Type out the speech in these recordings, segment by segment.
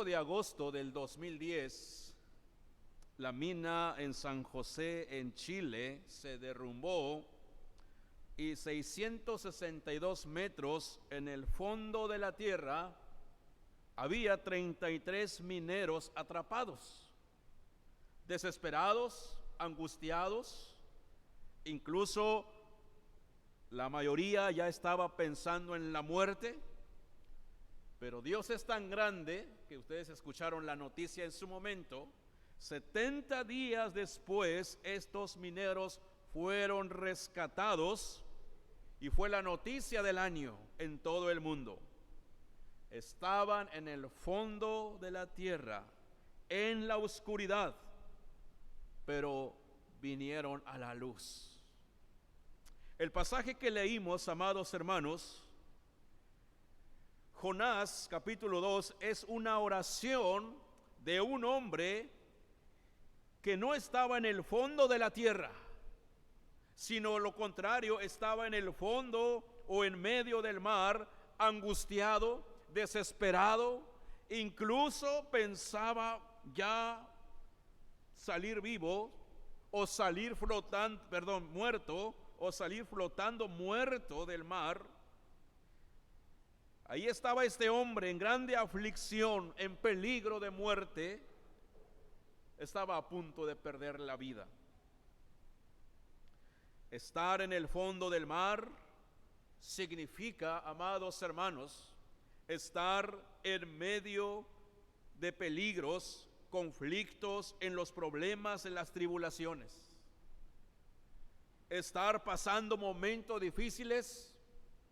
5 de agosto del 2010, la mina en San José, en Chile, se derrumbó y 662 metros en el fondo de la tierra había 33 mineros atrapados, desesperados, angustiados. Incluso la mayoría ya estaba pensando en la muerte. Pero Dios es tan grande que ustedes escucharon la noticia en su momento. 70 días después, estos mineros fueron rescatados y fue la noticia del año en todo el mundo. Estaban en el fondo de la tierra, en la oscuridad, pero vinieron a la luz. El pasaje que leímos, amados hermanos, Jonás capítulo 2, es una oración de un hombre que no estaba en el fondo de la tierra, sino lo contrario, estaba en el fondo o en medio del mar, angustiado, desesperado, incluso pensaba ya salir vivo o salir muerto, o salir flotando muerto del mar. Ahí estaba este hombre en grande aflicción, en peligro de muerte. Estaba a punto de perder la vida. Estar en el fondo del mar significa, amados hermanos, estar en medio de peligros, conflictos, en los problemas, en las tribulaciones. Estar pasando momentos difíciles.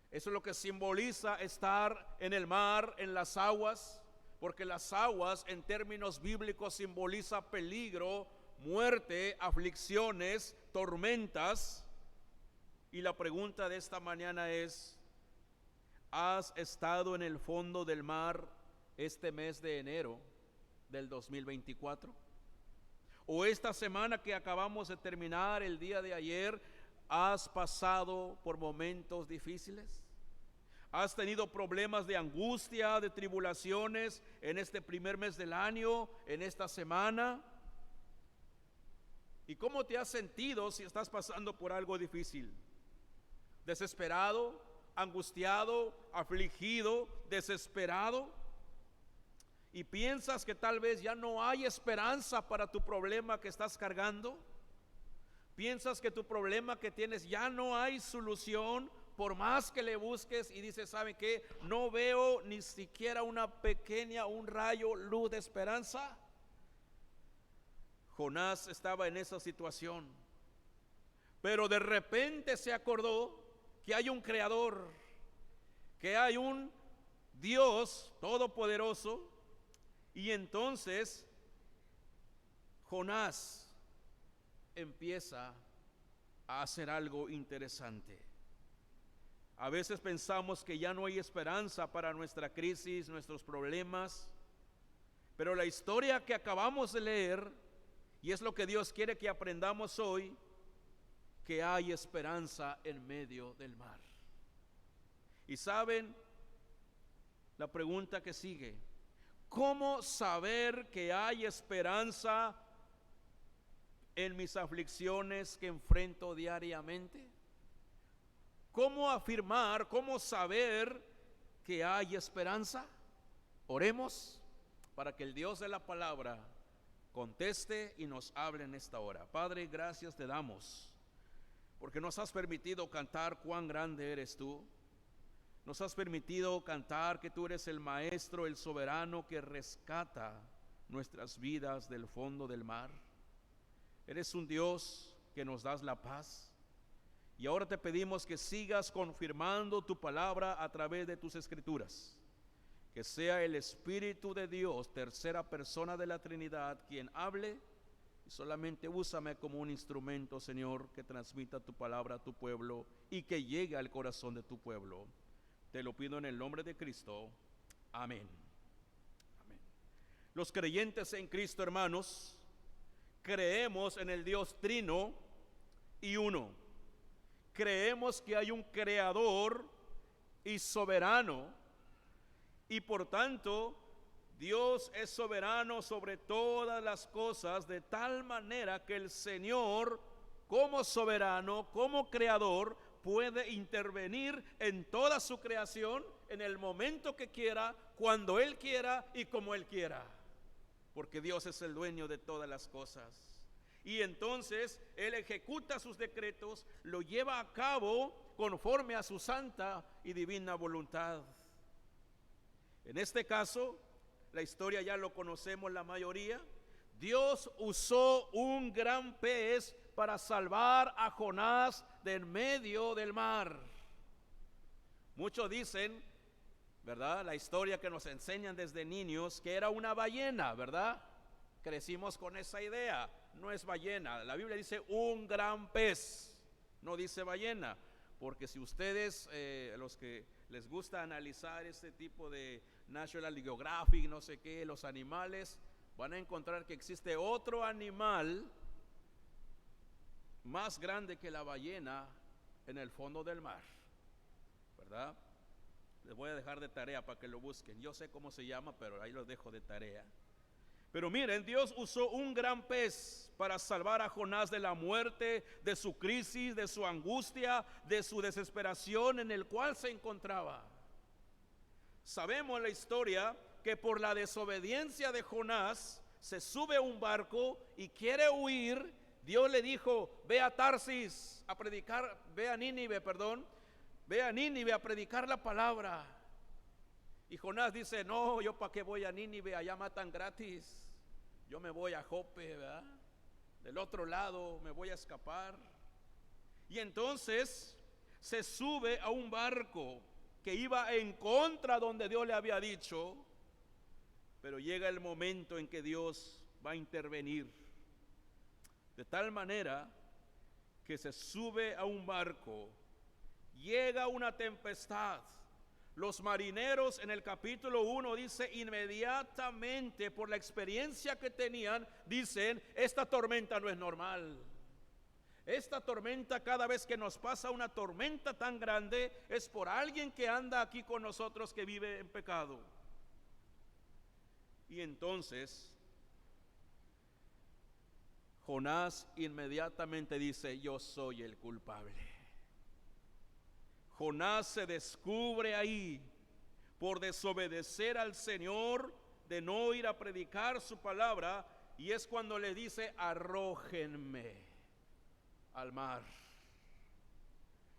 Eso es lo que simboliza estar en el mar, en las aguas, porque las aguas en términos bíblicos simboliza peligro, muerte, aflicciones, tormentas. Y la pregunta de esta mañana es: ¿has estado en el fondo del mar este mes de enero del 2024? ¿O esta semana que acabamos de terminar, el día de ayer, has pasado por momentos difíciles? ¿Has tenido problemas de angustia, de tribulaciones en este primer mes del año, en esta semana? ¿Y cómo te has sentido si estás pasando por algo difícil? ¿Desesperado, angustiado, afligido, desesperado? ¿Y piensas que tal vez ya no hay esperanza para tu problema que estás cargando? ¿Piensas que tu problema que tienes ya no hay solución? Por más que le busques y dices, ¿saben qué? No veo ni siquiera un rayo, luz de esperanza. Jonás estaba en esa situación, pero de repente se acordó que hay un creador, que hay un Dios todopoderoso, y entonces Jonás empieza a hacer algo interesante. A veces pensamos que ya no hay esperanza para nuestra crisis, nuestros problemas, pero la historia que acabamos de leer, y es lo que Dios quiere que aprendamos hoy, que hay esperanza en medio del mar. Y saben, la pregunta que sigue: ¿cómo saber que hay esperanza en mis aflicciones que enfrento diariamente? ¿Cómo afirmar, cómo saber que hay esperanza? Oremos para que el Dios de la palabra conteste y nos hable en esta hora. Padre, gracias te damos porque nos has permitido cantar cuán grande eres tú. Nos has permitido cantar que tú eres el maestro, el soberano que rescata nuestras vidas del fondo del mar. Eres un Dios que nos das la paz. Y ahora te pedimos que sigas confirmando tu palabra a través de tus escrituras. Que sea el Espíritu de Dios, tercera persona de la Trinidad, quien hable. Y solamente úsame como un instrumento, Señor, que transmita tu palabra a tu pueblo y que llegue al corazón de tu pueblo. Te lo pido en el nombre de Cristo. Amén. Amén. Los creyentes en Cristo, hermanos, creemos en el Dios trino y uno. Creemos que hay un creador y soberano, y por tanto Dios es soberano sobre todas las cosas, de tal manera que el Señor, como soberano, como creador, puede intervenir en toda su creación en el momento que quiera, cuando Él quiera y como Él quiera, porque Dios es el dueño de todas las cosas. Y entonces Él ejecuta sus decretos, lo lleva a cabo conforme a su santa y divina voluntad. En este caso, la historia ya lo conocemos la mayoría. Dios usó un gran pez para salvar a Jonás de en medio del mar. Muchos dicen, ¿verdad? La historia que nos enseñan desde niños, que era una ballena, ¿verdad? Crecimos con esa idea. No es ballena. La Biblia dice un gran pez, no dice ballena. Porque si ustedes, los que les gusta analizar este tipo de National Geographic, no sé qué, los animales, van a encontrar que existe otro animal más grande que la ballena en el fondo del mar, ¿verdad? Les voy a dejar de tarea para que lo busquen. Yo sé cómo se llama, pero ahí los dejo de tarea. Pero miren, Dios usó un gran pez para salvar a Jonás de la muerte, de su crisis, de su angustia, de su desesperación en el cual se encontraba. Sabemos la historia que por la desobediencia de Jonás se sube a un barco y quiere huir. Dios le dijo, ve a Tarsis a predicar, ve a Nínive a predicar la palabra. Y Jonás dice, no, yo para qué voy a Nínive, allá matan gratis. Yo me voy a Jope, ¿verdad? Del otro lado me voy a escapar. Y entonces se sube a un barco que iba en contra donde Dios le había dicho, pero llega el momento en que Dios va a intervenir. De tal manera que se sube a un barco, llega una tempestad. Los marineros en el capítulo 1 dice inmediatamente por la experiencia que tenían, dicen, esta tormenta no es normal. Esta tormenta, cada vez que nos pasa una tormenta tan grande, es por alguien que anda aquí con nosotros que vive en pecado. Y entonces Jonás inmediatamente dice, yo soy el culpable. Jonás se descubre ahí por desobedecer al Señor, de no ir a predicar su palabra, y es cuando le dice, arrójenme al mar.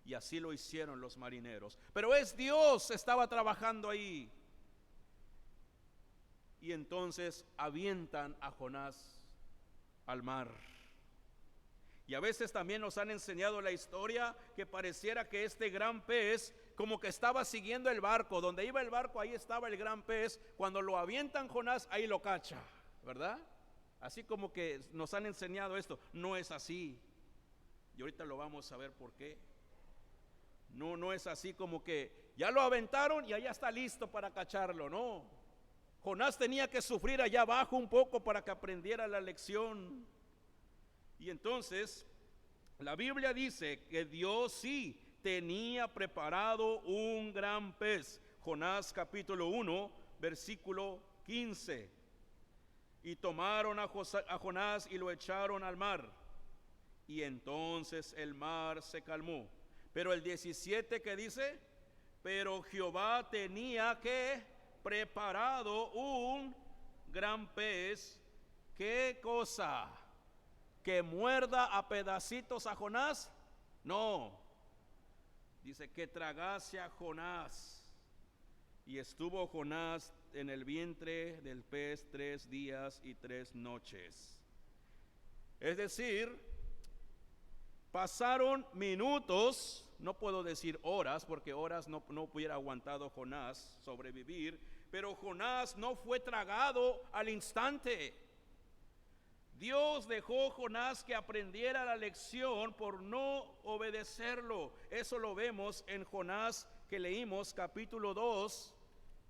Y así lo hicieron los marineros. Pero es Dios estaba trabajando ahí. Y entonces avientan a Jonás al mar. Y a veces también nos han enseñado la historia que pareciera que este gran pez como que estaba siguiendo el barco. Donde iba el barco, ahí estaba el gran pez. Cuando lo avientan Jonás, ahí lo cacha, ¿verdad? Así como que nos han enseñado esto. No es así. Y ahorita lo vamos a ver por qué. No es así como que ya lo aventaron y allá está listo para cacharlo, no. Jonás tenía que sufrir allá abajo un poco para que aprendiera la lección. Y entonces la Biblia dice que Dios sí tenía preparado un gran pez. Jonás capítulo 1 versículo 15. Y tomaron a Jonás y lo echaron al mar. Y entonces el mar se calmó. Pero el 17 que dice, pero Jehová tenía que preparado un gran pez. ¿Qué cosa? ¿Que muerda a pedacitos a Jonás? No. Dice que tragase a Jonás. Y estuvo Jonás en el vientre del pez 3 días y 3 noches. Es decir, pasaron minutos, no puedo decir horas, porque horas no hubiera aguantado Jonás sobrevivir, pero Jonás no fue tragado al instante. Dios dejó a Jonás que aprendiera la lección por no obedecerlo. Eso lo vemos en Jonás que leímos capítulo 2,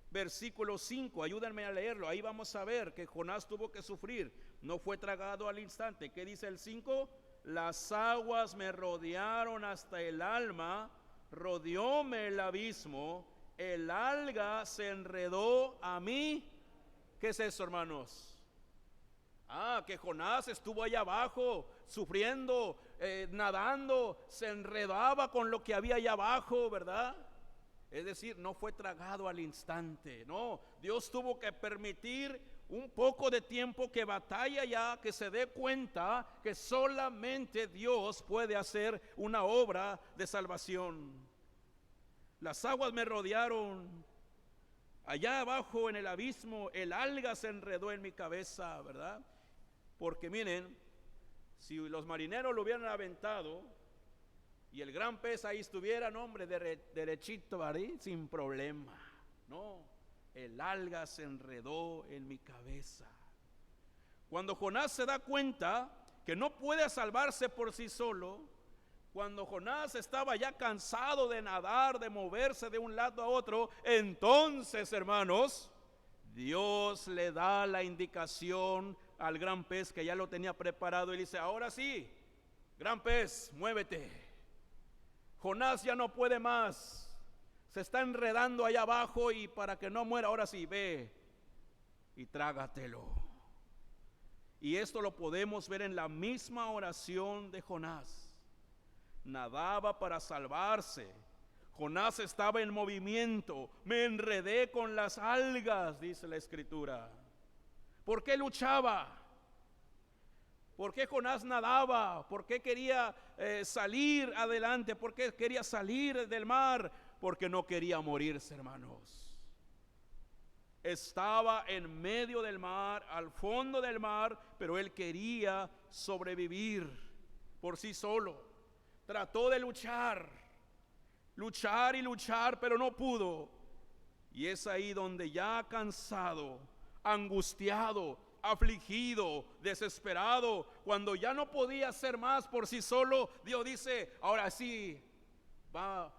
versículo 5. Ayúdenme a leerlo. Ahí vamos a ver que Jonás tuvo que sufrir. No fue tragado al instante. ¿Qué dice el 5? Las aguas me rodearon hasta el alma, rodeóme el abismo, el alga se enredó a mí. ¿Qué es eso, hermanos? Que Jonás estuvo allá abajo, sufriendo, nadando, se enredaba con lo que había allá abajo, ¿verdad? Es decir, no fue tragado al instante, no. Dios tuvo que permitir un poco de tiempo que batalla ya, que se dé cuenta que solamente Dios puede hacer una obra de salvación. Las aguas me rodearon, allá abajo en el abismo, el alga se enredó en mi cabeza, ¿verdad? Porque miren, si los marineros lo hubieran aventado y el gran pez ahí estuviera, no, hombre, derechito, ¿verdad? Sin problema. No, el alga se enredó en mi cabeza. Cuando Jonás se da cuenta que no puede salvarse por sí solo, cuando Jonás estaba ya cansado de nadar, de moverse de un lado a otro, entonces, hermanos, Dios le da la indicación al gran pez que ya lo tenía preparado y le dice: ahora sí, gran pez, muévete. Jonás ya no puede más, se está enredando allá abajo, y para que no muera, ahora sí, ve y trágatelo. Y esto lo podemos ver en la misma oración de Jonás. Nadaba para salvarse. Jonás estaba en movimiento. Me enredé con las algas, dice la Escritura. ¿Por qué luchaba? ¿Por qué Jonás nadaba? ¿Por qué quería salir adelante? ¿Por qué quería salir del mar? Porque no quería morirse, hermanos. Estaba en medio del mar, al fondo del mar, pero él quería sobrevivir por sí solo. Trató de luchar y luchar, pero no pudo. Y es ahí donde, ya cansado, angustiado, afligido, desesperado, cuando ya no podía hacer más por sí solo, Dios dice: ahora sí, va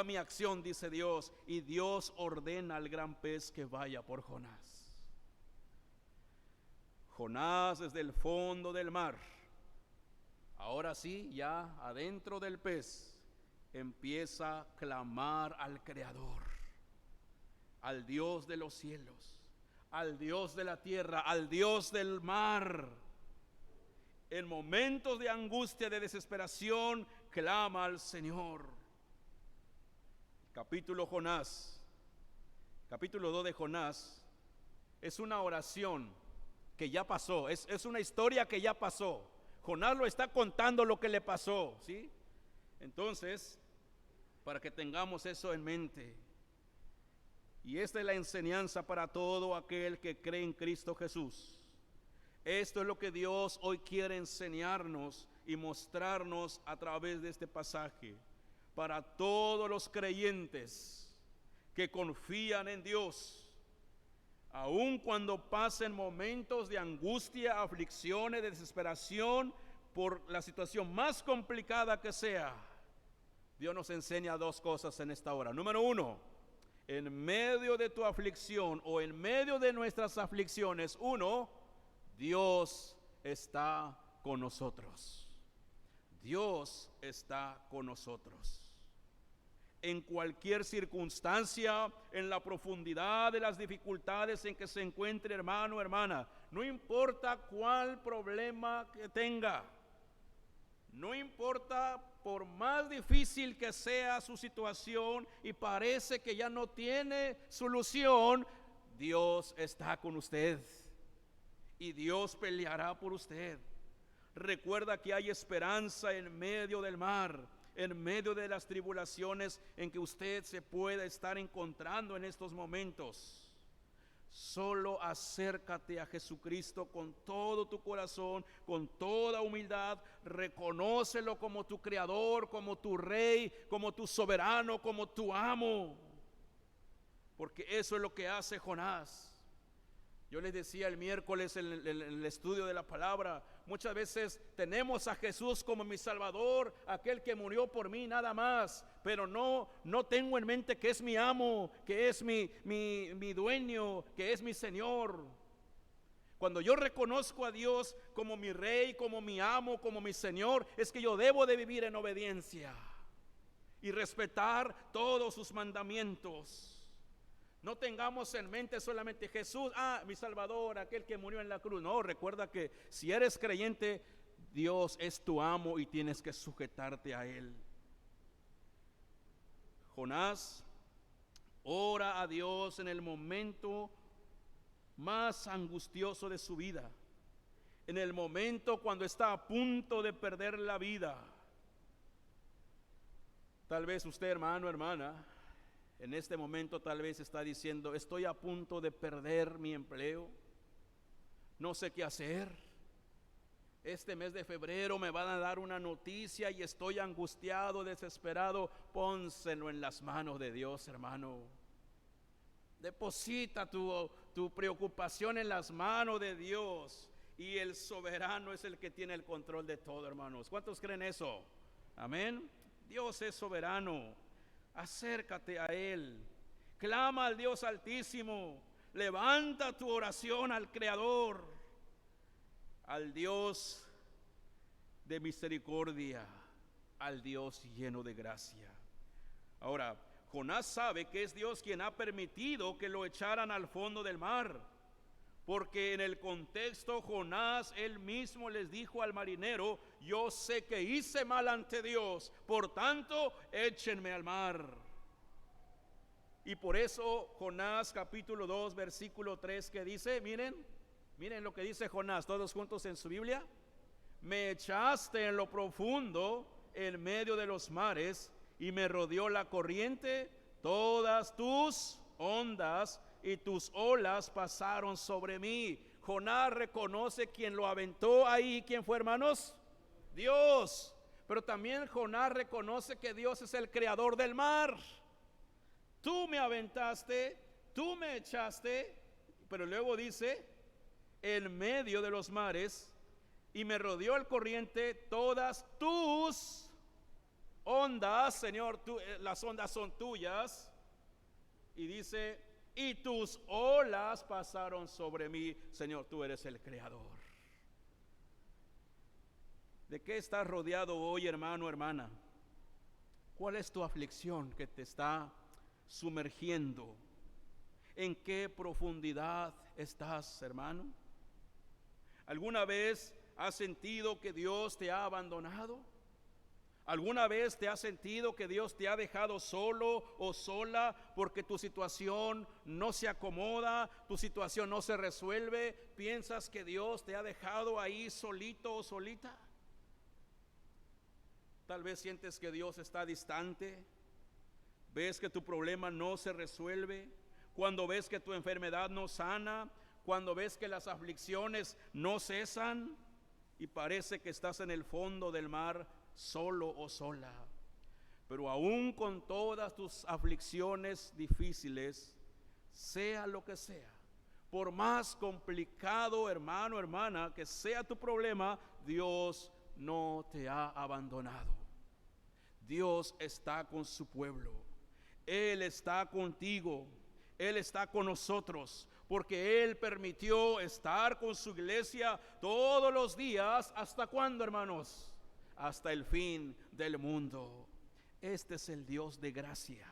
mi acción, dice Dios. Y Dios ordena al gran pez que vaya por Jonás. Jonás desde el fondo del mar, ahora sí, ya adentro del pez, empieza a clamar al Creador, al Dios de los cielos, al Dios de la tierra, al Dios del mar. En momentos de angustia, de desesperación, clama al Señor. Capítulo 2 de Jonás es una oración que ya pasó, es una historia que ya pasó. Jonás lo está contando lo que le pasó, ¿sí? Entonces, para que tengamos eso en mente. Y esta es la enseñanza para todo aquel que cree en Cristo Jesús. Esto es lo que Dios hoy quiere enseñarnos y mostrarnos a través de este pasaje. Para todos los creyentes que confían en Dios, aun cuando pasen momentos de angustia, aflicciones, de desesperación, por la situación más complicada que sea, Dios nos enseña dos cosas en esta hora. Número uno, en medio de tu aflicción o en medio de nuestras aflicciones, Dios está con nosotros. Dios está con nosotros. En cualquier circunstancia, en la profundidad de las dificultades en que se encuentre, hermano, hermana, no importa cuál problema que tenga, no importa por más difícil que sea su situación y parece que ya no tiene solución, Dios está con usted y Dios peleará por usted. Recuerda que hay esperanza en medio del mar, en medio de las tribulaciones en que usted se puede estar encontrando en estos momentos. Solo acércate a Jesucristo con todo tu corazón, con toda humildad. Reconócelo como tu creador, como tu rey, como tu soberano, como tu amo. Porque eso es lo que hace Jonás. Yo les decía el miércoles en el estudio de la palabra, muchas veces tenemos a Jesús como mi Salvador, aquel que murió por mí nada más, pero no tengo en mente que es mi amo, que es mi dueño, que es mi Señor. Cuando yo reconozco a Dios como mi Rey, como mi amo, como mi Señor, es que yo debo de vivir en obediencia y respetar todos sus mandamientos. No tengamos en mente solamente Jesús, mi Salvador, aquel que murió en la cruz. No, recuerda que si eres creyente, Dios es tu amo y tienes que sujetarte a Él. Jonás ora a Dios en el momento más angustioso de su vida, en el momento cuando está a punto de perder la vida. Tal vez usted, hermano, hermana, en este momento tal vez está diciendo: estoy a punto de perder mi empleo, no sé qué hacer. Este mes de febrero me van a dar una noticia y estoy angustiado, desesperado. Pónselo en las manos de Dios, hermano. Deposita tu preocupación en las manos de Dios, y el soberano es el que tiene el control de todo, hermanos. ¿Cuántos creen eso? Amén. Dios es soberano. Acércate a Él, clama al Dios Altísimo, levanta tu oración al Creador, al Dios de misericordia, al Dios lleno de gracia. Ahora, Jonás sabe que es Dios quien ha permitido que lo echaran al fondo del mar, porque en el contexto Jonás él mismo les dijo al marinero: yo sé que hice mal ante Dios, por tanto échenme al mar. Y por eso Jonás capítulo 2 versículo 3 que dice, miren lo que dice Jonás, todos juntos en su Biblia: me echaste en lo profundo, en medio de los mares, y me rodeó la corriente, todas tus ondas y tus olas pasaron sobre mí. Jonás reconoce quién lo aventó ahí. ¿Quién fue, hermanos? Dios. Pero también Jonás reconoce que Dios es el creador del mar. Tú me aventaste, tú me echaste, pero luego dice, en medio de los mares, y me rodeó el corriente, todas tus ondas, Señor, las ondas son tuyas. Y dice, y tus olas pasaron sobre mí. Señor, tú eres el creador. ¿De qué estás rodeado hoy, hermano, hermana? ¿Cuál es tu aflicción que te está sumergiendo? ¿En qué profundidad estás, hermano? ¿Alguna vez has sentido que Dios te ha abandonado? ¿Alguna vez te has sentido que Dios te ha dejado solo o sola porque tu situación no se acomoda, tu situación no se resuelve? ¿Piensas que Dios te ha dejado ahí solito o solita? Tal vez sientes que Dios está distante. Ves que tu problema no se resuelve. Cuando ves que tu enfermedad no sana, cuando ves que las aflicciones no cesan, y parece que estás en el fondo del mar, solo o sola. Pero aún con todas tus aflicciones difíciles, sea lo que sea, por más complicado, hermano, hermana, que sea tu problema, Dios no te ha abandonado. Dios está con su pueblo. Él está contigo. Él está con nosotros, porque Él permitió estar con su iglesia todos los días. ¿Hasta cuándo, hermanos? Hasta el fin del mundo. Este es el Dios de gracia.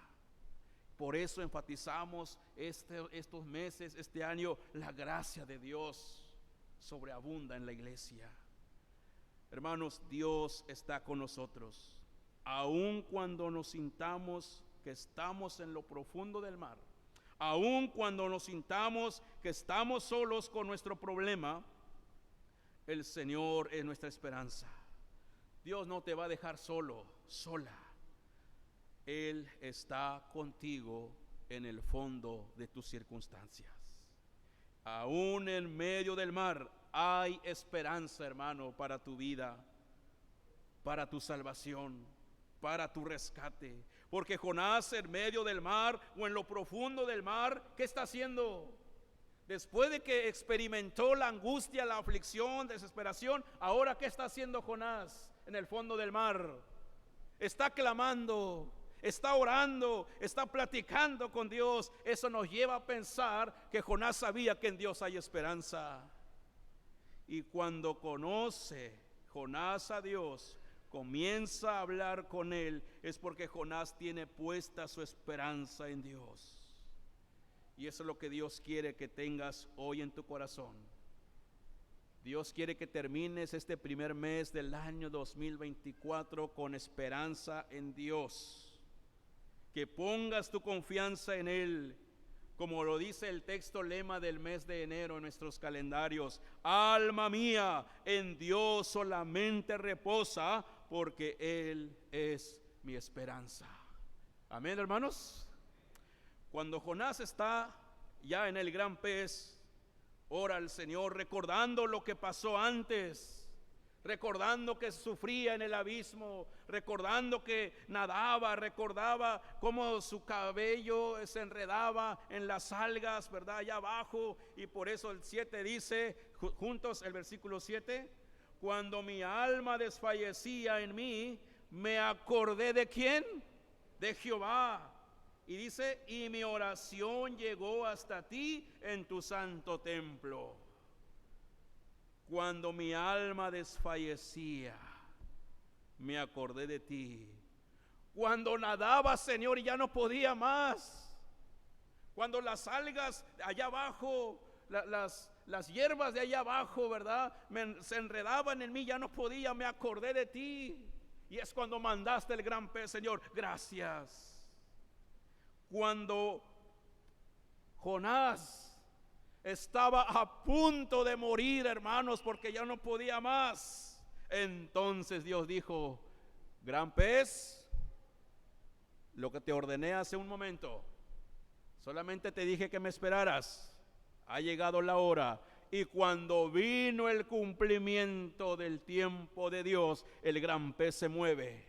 Por eso enfatizamos estos meses, este año, la gracia de Dios sobreabunda en la iglesia. Hermanos, Dios está con nosotros. Aun cuando nos sintamos que estamos en lo profundo del mar, aun cuando nos sintamos que estamos solos con nuestro problema, el Señor es nuestra esperanza. Dios no te va a dejar solo, sola. Él está contigo en el fondo de tus circunstancias. Aún en medio del mar hay esperanza, hermano, para tu vida, para tu salvación, para tu rescate. Porque Jonás, en medio del mar o en lo profundo del mar, ¿qué está haciendo? Después de que experimentó la angustia, la aflicción, desesperación, ahora ¿qué está haciendo Jonás en el fondo del mar? Está clamando, está orando, está platicando con Dios. Eso nos lleva a pensar que Jonás sabía que en Dios hay esperanza. Y cuando conoce Jonás a Dios, comienza a hablar con Él, es porque Jonás tiene puesta su esperanza en Dios. Y eso es lo que Dios quiere que tengas hoy en tu corazón. Dios quiere que termines este primer mes del año 2024 con esperanza en Dios. Que pongas tu confianza en Él, como lo dice el texto lema del mes de enero en nuestros calendarios. Alma mía, en Dios solamente reposa, porque Él es mi esperanza. Amén, hermanos. Cuando Jonás está ya en el gran pez, ora al Señor recordando lo que pasó antes, recordando que sufría en el abismo, recordando que nadaba, recordaba cómo su cabello se enredaba en las algas, ¿verdad? Allá abajo. Y por eso el 7 dice, juntos el versículo 7, cuando mi alma desfallecía en mí, me acordé ¿de quién? De Jehová. Y dice, y mi oración llegó hasta ti en tu santo templo. Cuando mi alma desfallecía, me acordé de ti. Cuando nadaba, Señor, y ya no podía más. Cuando las algas allá abajo, las hierbas de allá abajo, ¿verdad? Se enredaban en mí, ya no podía, me acordé de ti. Y es cuando mandaste el gran pez, Señor, gracias. Cuando Jonás estaba a punto de morir, hermanos, porque ya no podía más, entonces Dios dijo, gran pez, lo que te ordené hace un momento, solamente te dije que me esperaras, ha llegado la hora. Y cuando vino el cumplimiento del tiempo de Dios, el gran pez se mueve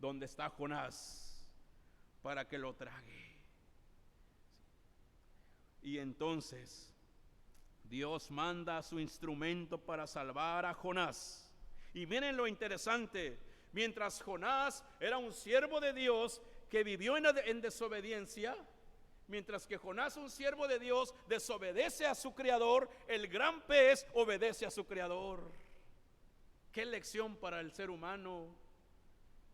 donde está Jonás para que lo trague. Y entonces Dios manda a su instrumento para salvar a Jonás. Y miren lo interesante, mientras Jonás era un siervo de Dios que vivió en desobediencia, mientras que Jonás, un siervo de Dios, desobedece a su creador, el gran pez obedece a su creador. Qué lección para el ser humano.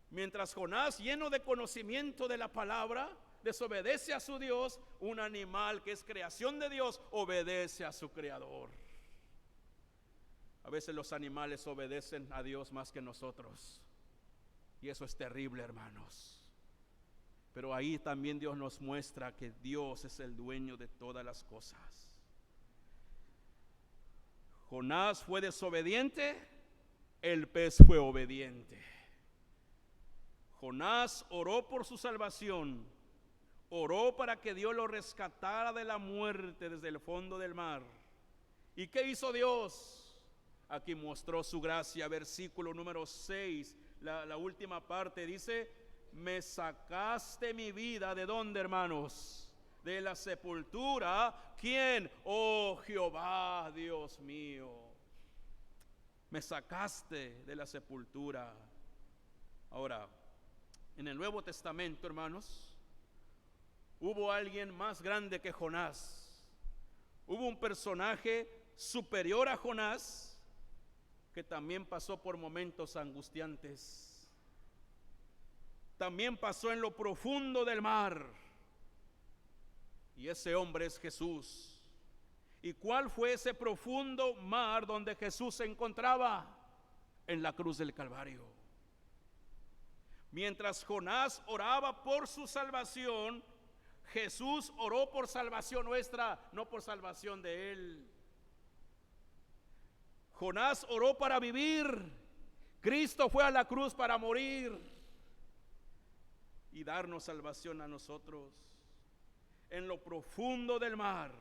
Mientras Jonás, lleno de conocimiento de la palabra, desobedece a su Dios, un animal que es creación de Dios obedece a su creador. A veces los animales obedecen a Dios más que nosotros, y eso es terrible, hermanos. Pero ahí también Dios nos muestra que Dios es el dueño de todas las cosas. Jonás fue desobediente, el pez fue obediente. Jonás oró por su salvación, oró para que Dios lo rescatara de la muerte desde el fondo del mar. ¿Y qué hizo Dios? Aquí mostró su gracia. Versículo número 6, la última parte dice, me sacaste mi vida, ¿de dónde, hermanos? De la sepultura. ¿Quién? Oh Jehová, Dios mío. Me sacaste de la sepultura. Ahora, en el Nuevo Testamento, hermanos, hubo alguien más grande que Jonás. Hubo un personaje superior a Jonás que también pasó por momentos angustiantes. También pasó en lo profundo del mar. Y ese hombre es Jesús. ¿Y cuál fue ese profundo mar donde Jesús se encontraba? En la cruz del Calvario. Mientras Jonás oraba por su salvación, Jesús oró por salvación nuestra, no por salvación de él. Jonás oró para vivir, Cristo fue a la cruz para morir y darnos salvación a nosotros. En lo profundo del mar,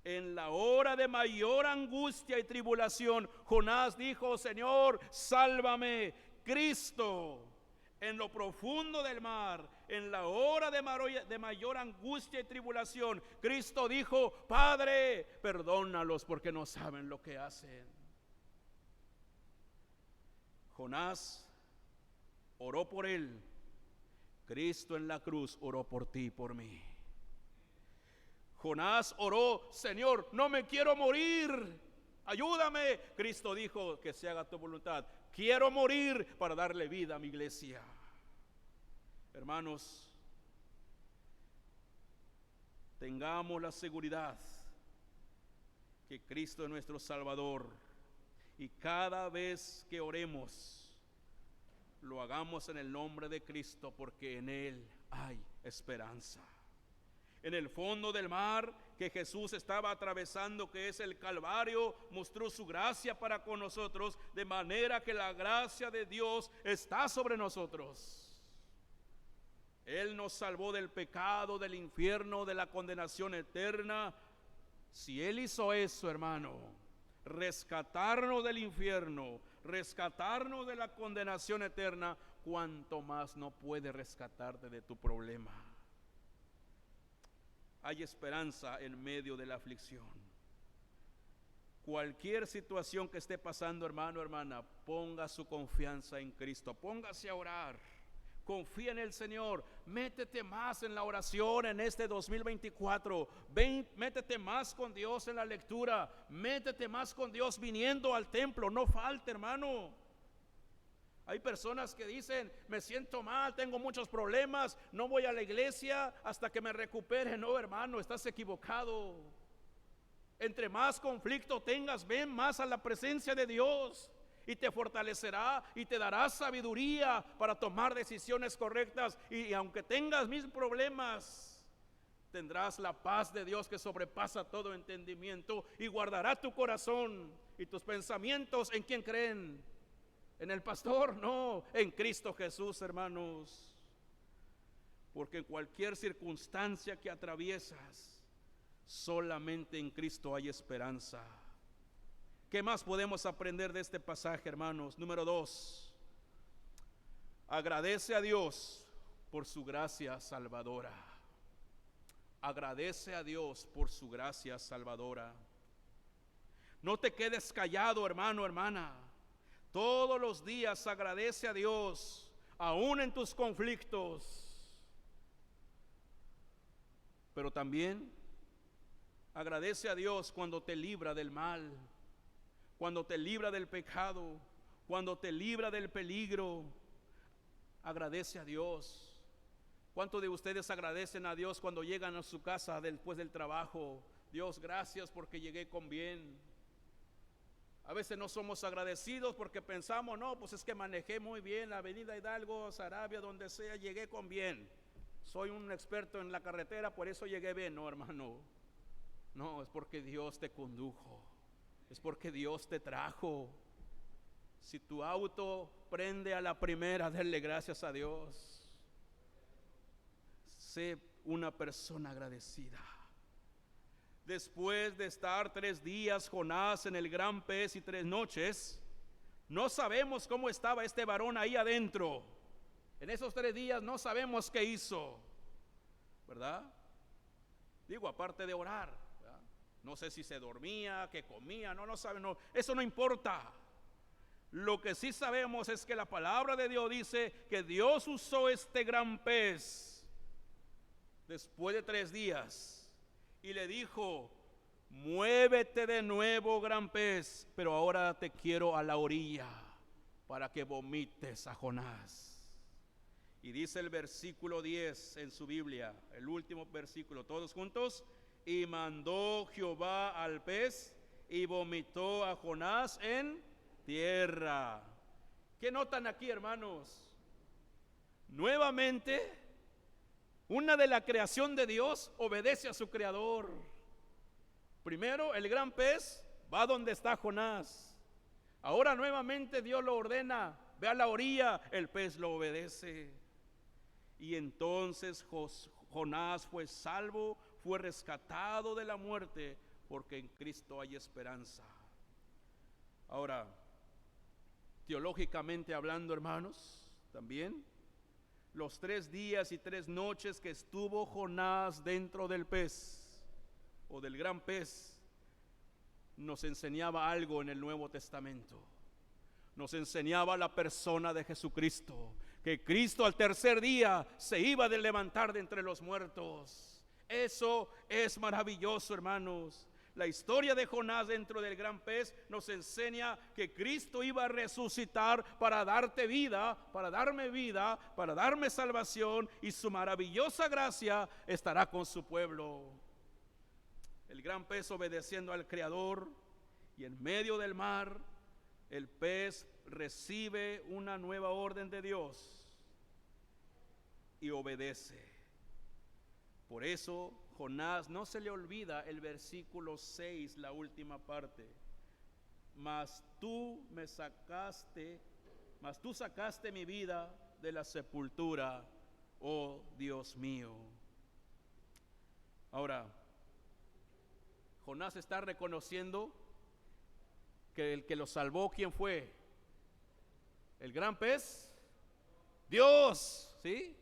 en la hora de mayor angustia y tribulación, Jonás dijo, Señor, sálvame. Cristo, en lo profundo del mar, en la hora de mayor angustia y tribulación, Cristo dijo, Padre, perdónalos porque no saben lo que hacen. Jonás oró por él. Cristo en la cruz oró por ti y por mí. Jonás oró, Señor, no me quiero morir, ayúdame. Cristo dijo, que se haga tu voluntad. Quiero morir para darle vida a mi iglesia. Hermanos, tengamos la seguridad que Cristo es nuestro Salvador, y cada vez que oremos, lo hagamos en el nombre de Cristo, porque en Él hay esperanza. En el fondo del mar que Jesús estaba atravesando, que es el Calvario, mostró su gracia para con nosotros, de manera que la gracia de Dios está sobre nosotros. Él nos salvó del pecado, del infierno, de la condenación eterna. Si Él hizo eso, hermano, rescatarnos del infierno, rescatarnos de la condenación eterna, ¿cuánto más no puede rescatarte de tu problema? Hay esperanza en medio de la aflicción. Cualquier situación que esté pasando, hermano, hermana, ponga su confianza en Cristo. Póngase a orar. Confía en el Señor. Métete más en la oración en este 2024. Métete más con Dios en la lectura. Métete más con Dios viniendo al templo. No falte, hermano. Hay personas que dicen: me siento mal, tengo muchos problemas, no voy a la iglesia hasta que me recupere. No, hermano, estás equivocado. Entre más conflicto tengas, ven más a la presencia de Dios, y te fortalecerá y te dará sabiduría para tomar decisiones correctas. Y aunque tengas mis problemas, tendrás la paz de Dios que sobrepasa todo entendimiento, y guardará tu corazón y tus pensamientos. ¿En quién creen? ¿En el pastor? No, en Cristo Jesús, hermanos. Porque en cualquier circunstancia que atraviesas, solamente en Cristo hay esperanza. ¿Qué más podemos aprender de este pasaje, hermanos? Número 2, agradece a Dios por su gracia salvadora. Agradece a Dios por su gracia salvadora. No te quedes callado, hermano, hermana. Todos los días agradece a Dios, aún en tus conflictos. Pero también agradece a Dios cuando te libra del mal, cuando te libra del pecado, cuando te libra del peligro. Agradece a Dios. ¿Cuántos de ustedes agradecen a Dios cuando llegan a su casa después del trabajo? Dios, gracias porque llegué con bien. A veces no somos agradecidos porque pensamos: no, pues es que manejé muy bien la avenida Hidalgo, Sarabia, donde sea, llegué con bien. Soy un experto en la carretera, por eso llegué bien. No, hermano, no, es porque Dios te condujo, es porque Dios te trajo. Si tu auto prende a la primera, denle gracias a Dios. Sé una persona agradecida. Después de estar 3 días Jonás en el gran pez y 3 noches, no sabemos cómo estaba este varón ahí adentro. En esos 3 días no sabemos qué hizo, ¿verdad? Digo, aparte de orar, ¿verdad? No sé si se dormía, qué comía, no sabemos, no, eso no importa. Lo que sí sabemos es que la palabra de Dios dice que Dios usó este gran pez después de 3 días. Y le dijo: muévete de nuevo, gran pez, pero ahora te quiero a la orilla para que vomites a Jonás. Y dice el versículo 10 en su Biblia, el último versículo, todos juntos: y mandó Jehová al pez y vomitó a Jonás en tierra. ¿Qué notan aquí, hermanos? Nuevamente, una de la creación de Dios obedece a su creador. Primero, el gran pez va donde está Jonás. Ahora nuevamente Dios lo ordena: ve a la orilla. El pez lo obedece. Y entonces Jonás fue salvo, fue rescatado de la muerte, porque en Cristo hay esperanza. Ahora, teológicamente hablando, hermanos, también los 3 días y 3 noches que estuvo Jonás dentro del pez o del gran pez nos enseñaba algo en el Nuevo Testamento. Nos enseñaba la persona de Jesucristo, que Cristo al tercer día se iba a levantar de entre los muertos. Eso es maravilloso, hermanos. La historia de Jonás dentro del gran pez nos enseña que Cristo iba a resucitar para darte vida, para darme salvación, y su maravillosa gracia estará con su pueblo. el gran pez obedeciendo al Creador, y en medio del mar el pez recibe una nueva orden de Dios y obedece. Por eso Jonás no se le olvida el versículo 6, la última parte. Mas tú sacaste mi vida de la sepultura, oh Dios mío. Ahora, Jonás está reconociendo que el que lo salvó, ¿quién fue? ¿El gran pez? Dios, ¿sí?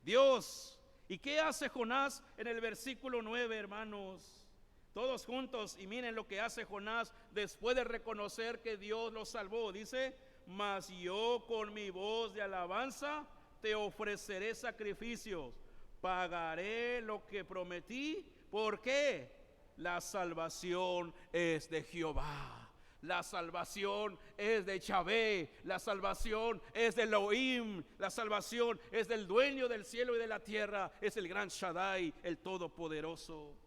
Dios. ¿Y qué hace Jonás en el versículo 9, hermanos? Todos juntos, y miren lo que hace Jonás después de reconocer que Dios lo salvó. Dice, mas yo con mi voz de alabanza te ofreceré sacrificios, pagaré lo que prometí. ¿Por qué? La salvación es de Jehová. La salvación es de Yahvé, la salvación es de Elohim, la salvación es del dueño del cielo y de la tierra, es el gran Shaddai, el Todopoderoso.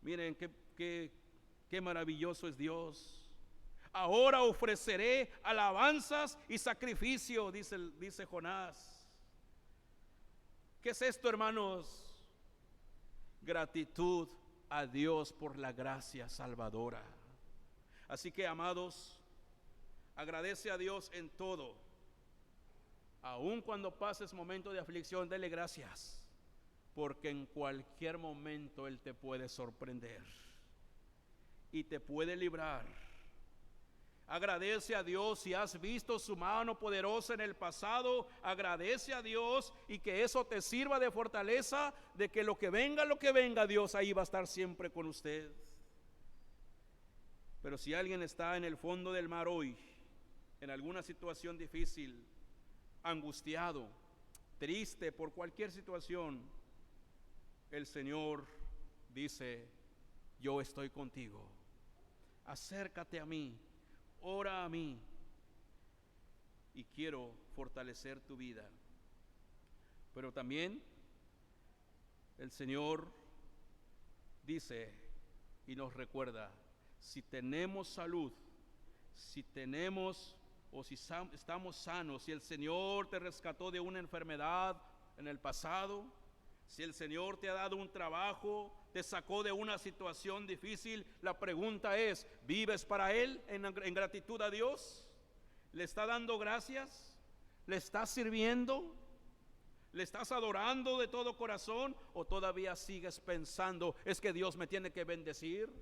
Miren qué maravilloso es Dios. Ahora ofreceré alabanzas y sacrificio, dice Jonás. ¿Qué es esto, hermanos? Gratitud a Dios por la gracia salvadora. Así que, amados, agradece a Dios en todo. Aun cuando pases momento de aflicción, dele gracias, porque en cualquier momento Él te puede sorprender y te puede librar. Agradece a Dios si has visto su mano poderosa en el pasado. Agradece a Dios y que eso te sirva de fortaleza, de que lo que venga, Dios ahí va a estar siempre con usted. Pero si alguien está en el fondo del mar hoy, en alguna situación difícil, angustiado, triste por cualquier situación, el Señor dice, yo estoy contigo. Acércate a mí, ora a mí, y quiero fortalecer tu vida. Pero también el Señor dice y nos recuerda, si tenemos salud, si estamos sanos, si el Señor te rescató de una enfermedad en el pasado, si el Señor te ha dado un trabajo, te sacó de una situación difícil, la pregunta es, ¿vives para Él en gratitud a Dios? ¿Le está dando gracias? ¿Le estás sirviendo? ¿Le estás adorando de todo corazón? ¿O todavía sigues pensando, es que Dios me tiene que bendecir?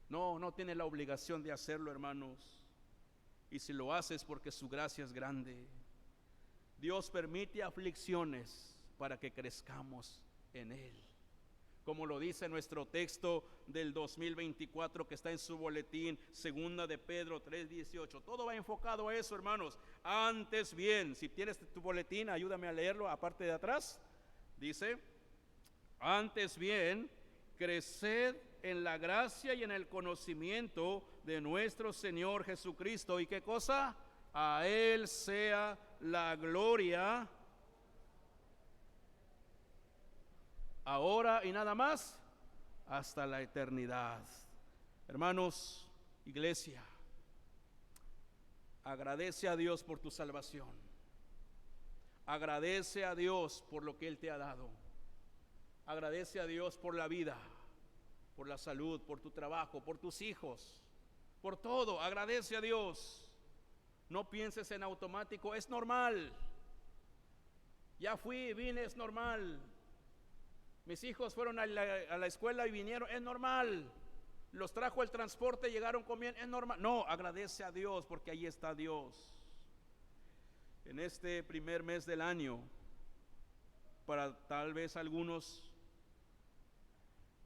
No tiene la obligación de hacerlo, hermanos. Y si lo haces porque su gracia es grande. Dios permite aflicciones para que crezcamos en Él. Como lo dice nuestro texto del 2024 que está en su boletín, 2 de Pedro 3:18. Todo va enfocado a eso, hermanos. Antes bien, si tienes tu boletín, ayúdame a leerlo, aparte de atrás. Dice, antes bien, creced en la gracia y en el conocimiento de nuestro Señor Jesucristo. ¿Y qué cosa? A Él sea la gloria, ahora y nada más, hasta la eternidad. Hermanos, iglesia, agradece a Dios por tu salvación. Agradece a Dios por lo que Él te ha dado. Agradece a Dios por la vida, por la salud, por tu trabajo, por tus hijos, por todo. Agradece a Dios. No pienses en automático, es normal. Ya fui, vine, es normal. Mis hijos fueron a la escuela y vinieron, es normal. Los trajo el transporte, llegaron con bien, es normal. No, agradece a Dios porque ahí está Dios. En este primer mes del año, para tal vez algunos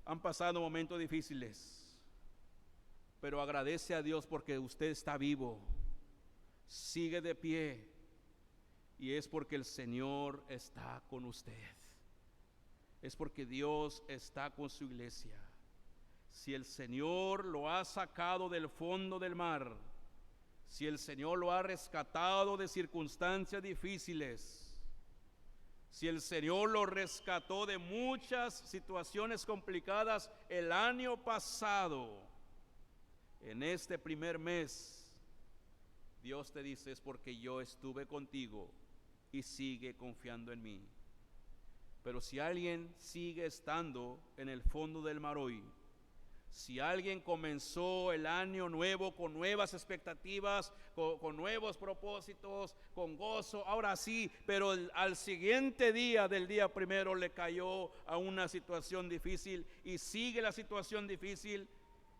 han pasado momentos difíciles, pero agradece a Dios porque usted está vivo, sigue de pie, y es porque el Señor está con usted. Es porque Dios está con su iglesia. Si el Señor lo ha sacado del fondo del mar, si el Señor lo ha rescatado de circunstancias difíciles, Si el Señor lo rescató de muchas situaciones complicadas el año pasado, en este primer mes, Dios te dice: es porque yo estuve contigo y sigue confiando en mí. Pero si alguien sigue estando en el fondo del mar hoy, si alguien comenzó el año nuevo con nuevas expectativas, con nuevos propósitos, con gozo, ahora sí, pero al siguiente día del día primero le cayó a una situación difícil y sigue la situación difícil,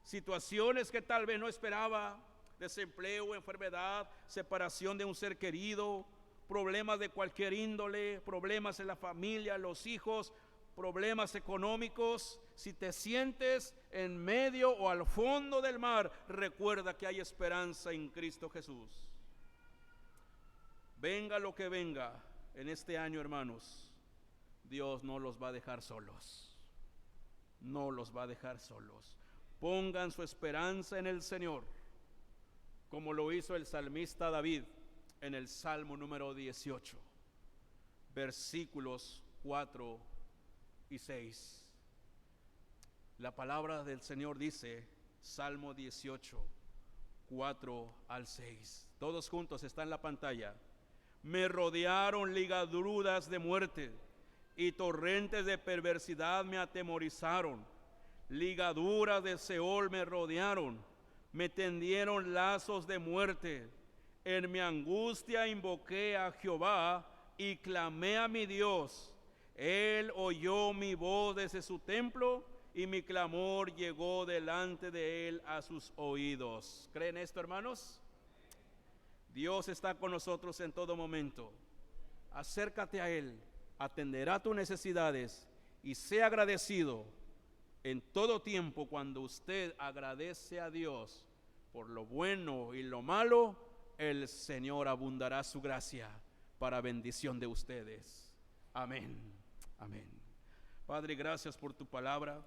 situaciones que tal vez no esperaba, desempleo, enfermedad, separación de un ser querido, problemas de cualquier índole, problemas en la familia, los hijos, problemas económicos. Si te sientes en medio o al fondo del mar, recuerda que hay esperanza en Cristo Jesús. Venga lo que venga en este año, hermanos, Dios no los va a dejar solos. No los va a dejar solos. Pongan su esperanza en el Señor, como lo hizo el salmista David en el Salmo número 18, versículos 4 y 6. La palabra del Señor dice, Salmo 18, 4 al 6. Todos juntos, está en la pantalla. Me rodearon ligaduras de muerte y torrentes de perversidad me atemorizaron. Ligaduras de Seol me rodearon, me tendieron lazos de muerte. En mi angustia invoqué a Jehová y clamé a mi Dios. Él oyó mi voz desde su templo y mi clamor llegó delante de él a sus oídos. ¿Creen esto, hermanos? Dios está con nosotros en todo momento. Acércate a Él, atenderá tus necesidades y sea agradecido en todo tiempo. Cuando usted agradece a Dios por lo bueno y lo malo, el Señor abundará su gracia para bendición de ustedes. Amén. Amén. Padre, gracias por tu palabra.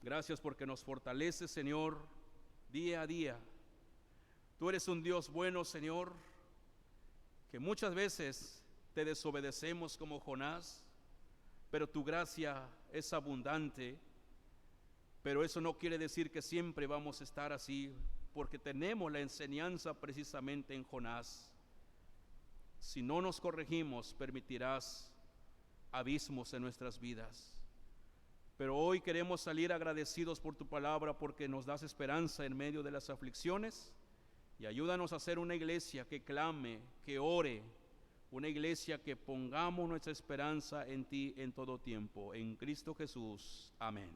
Gracias porque nos fortalece, Señor, día a día. Tú eres un Dios bueno, Señor, que muchas veces te desobedecemos como Jonás, pero tu gracia es abundante. Pero eso no quiere decir que siempre vamos a estar así, porque tenemos la enseñanza precisamente en Jonás. Si no nos corregimos, permitirás abismos en nuestras vidas. Pero hoy queremos salir agradecidos por tu palabra, porque nos das esperanza en medio de las aflicciones, y ayúdanos a ser una iglesia que clame, que ore, una iglesia que pongamos nuestra esperanza en ti en todo tiempo. En Cristo Jesús. Amén.